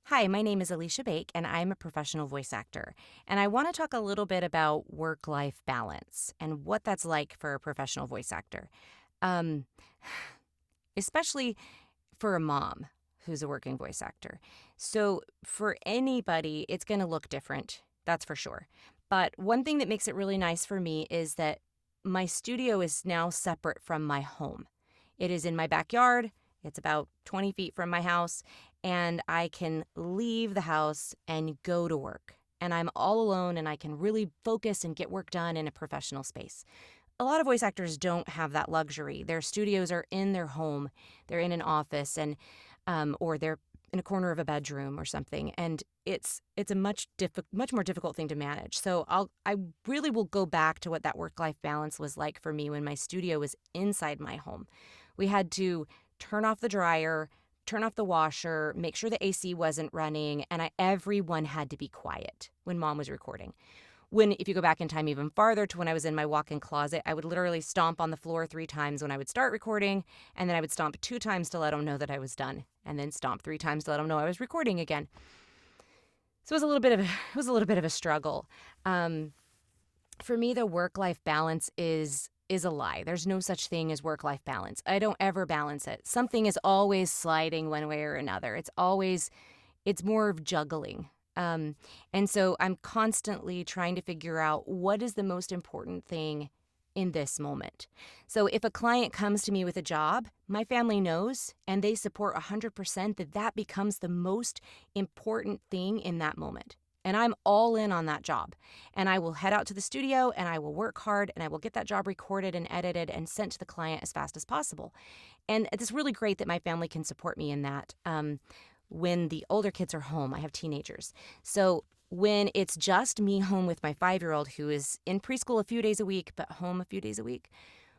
Hi, my name is Alicia Bake, and I'm a professional voice actor. And I want to talk a little bit about work life balance and what that's like for a professional voice actor, um, especially for a mom who's a working voice actor. So, for anybody, it's going to look different, that's for sure. But one thing that makes it really nice for me is that my studio is now separate from my home. It is in my backyard. It's about 20 feet from my house, and I can leave the house and go to work. And I'm all alone, and I can really focus and get work done in a professional space. A lot of voice actors don't have that luxury. Their studios are in their home, they're in an office, and or they're in a corner of a bedroom or something, and it's a much more difficult thing to manage. So I really will go back to what that work life balance was like for me when my studio was inside my home. We had to turn off the dryer, turn off the washer, make sure the AC wasn't running, and everyone had to be quiet when mom was recording. If you go back in time even farther to when I was in my walk-in closet, I would literally stomp on the floor 3 times when I would start recording, and then I would stomp 2 times to let them know that I was done, and then stomp 3 times to let them know I was recording again. So it was a little bit of a struggle. Um, for me, the work-life balance is a lie. There's no such thing as work-life balance. I don't ever balance it. Something is always sliding one way or another. It's more of juggling. Um, and so I'm constantly trying to figure out what is the most important thing in this moment. So if a client comes to me with a job, my family knows and they support 100% that becomes the most important thing in that moment. And I'm all in on that job. And I will head out to the studio and I will work hard and I will get that job recorded and edited and sent to the client as fast as possible. And it's really great that my family can support me in that. When the older kids are home, I have teenagers. So when it's just me home with my 5-year-old who is in preschool a few days a week, but home a few days a week,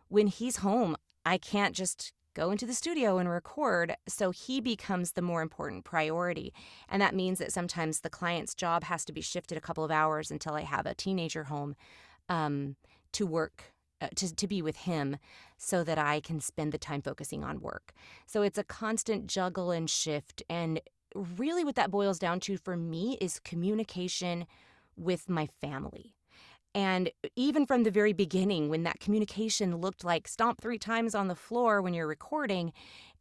when he's home, I can't just go into the studio and record. So he becomes the more important priority. And that means that sometimes the client's job has to be shifted a couple of hours until I have a teenager home to work. To be with him so that I can spend the time focusing on work. So it's a constant juggle and shift. And really, what that boils down to for me is communication with my family. And even from the very beginning, when that communication looked like stomp 3 times on the floor when you're recording,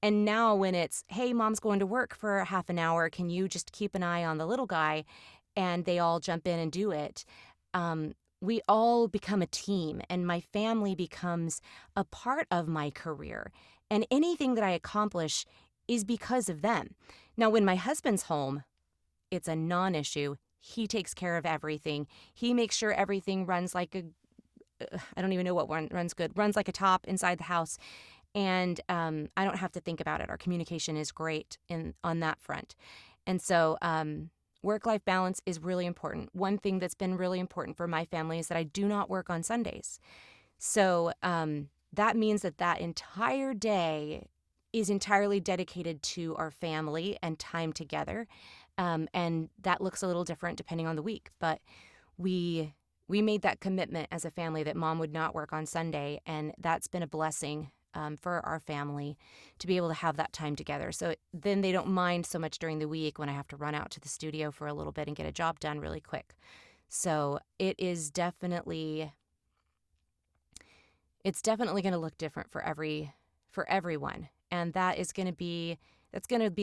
and now when it's, hey, mom's going to work for half an hour, can you just keep an eye on the little guy? And they all jump in and do it. Um, we all become a team, and my family becomes a part of my career. And anything that I accomplish is because of them. Now, when my husband's home, it's a non issue. He takes care of everything. He makes sure everything runs like I don't even know what one runs good, runs like a top inside the house. And I don't have to think about it. Our communication is great on that front. And so work-life balance is really important. One thing that's been really important for my family is that I do not work on Sundays. So that means that entire day is entirely dedicated to our family and time together. And that looks a little different depending on the week. But we made that commitment as a family that mom would not work on Sunday. And that's been a blessing for our family to be able to have that time together. So then they don't mind so much during the week when I have to run out to the studio for a little bit and get a job done really quick. So it's definitely going to look different for everyone. And that's going to be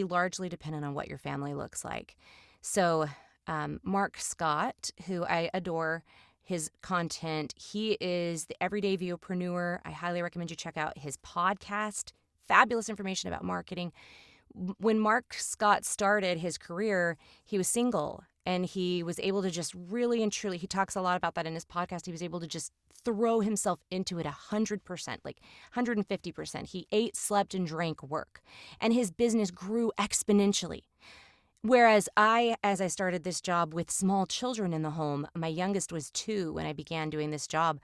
largely dependent on what your family looks like. So Mark Scott, who I adore his content, he is the Everyday Viewpreneur. I highly recommend you check out his podcast. Fabulous information about marketing. When Mark Scott started his career, he was single and he was able to just really and truly, he talks a lot about that in his podcast. He was able to just throw himself into it 100%, like 150%. He ate, slept, and drank work, and his business grew exponentially. Whereas as I started this job with small children in the home, my youngest was 2 when I began doing this job,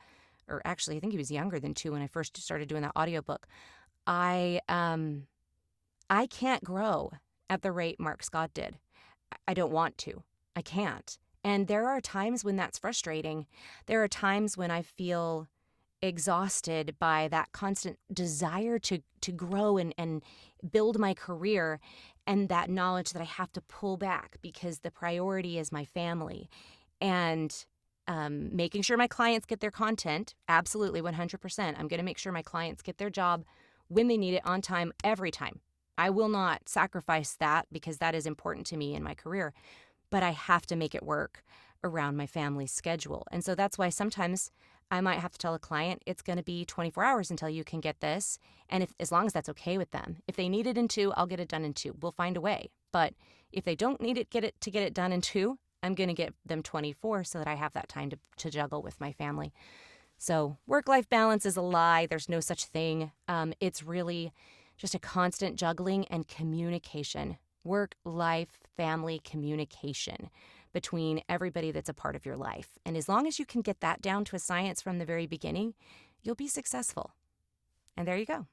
or actually, I think he was younger than 2 when I first started doing that audiobook. I can't grow at the rate Mark Scott did. I don't want to. I can't. And there are times when that's frustrating. There are times when I feel exhausted by that constant desire to grow and build my career. and that knowledge that I have to pull back because the priority is my family. And making sure my clients get their content, absolutely 100%. I'm going to make sure my clients get their job when they need it on time, every time. I will not sacrifice that because that is important to me in my career, but I have to make it work around my family's schedule. And so that's why sometimes I might have to tell a client it's going to be 24 hours until you can get this. And if, as long as that's okay with them, if they need it in 2, I'll get it done in 2. We'll find a way. But if they don't need it, get it done in 2, I'm going to get them 24 so that I have that time to juggle with my family. So work-life balance is a lie. There's no such thing. It's really just a constant juggling and communication. Work, life, family, communication between everybody that's a part of your life. And as long as you can get that down to a science from the very beginning, you'll be successful. And there you go.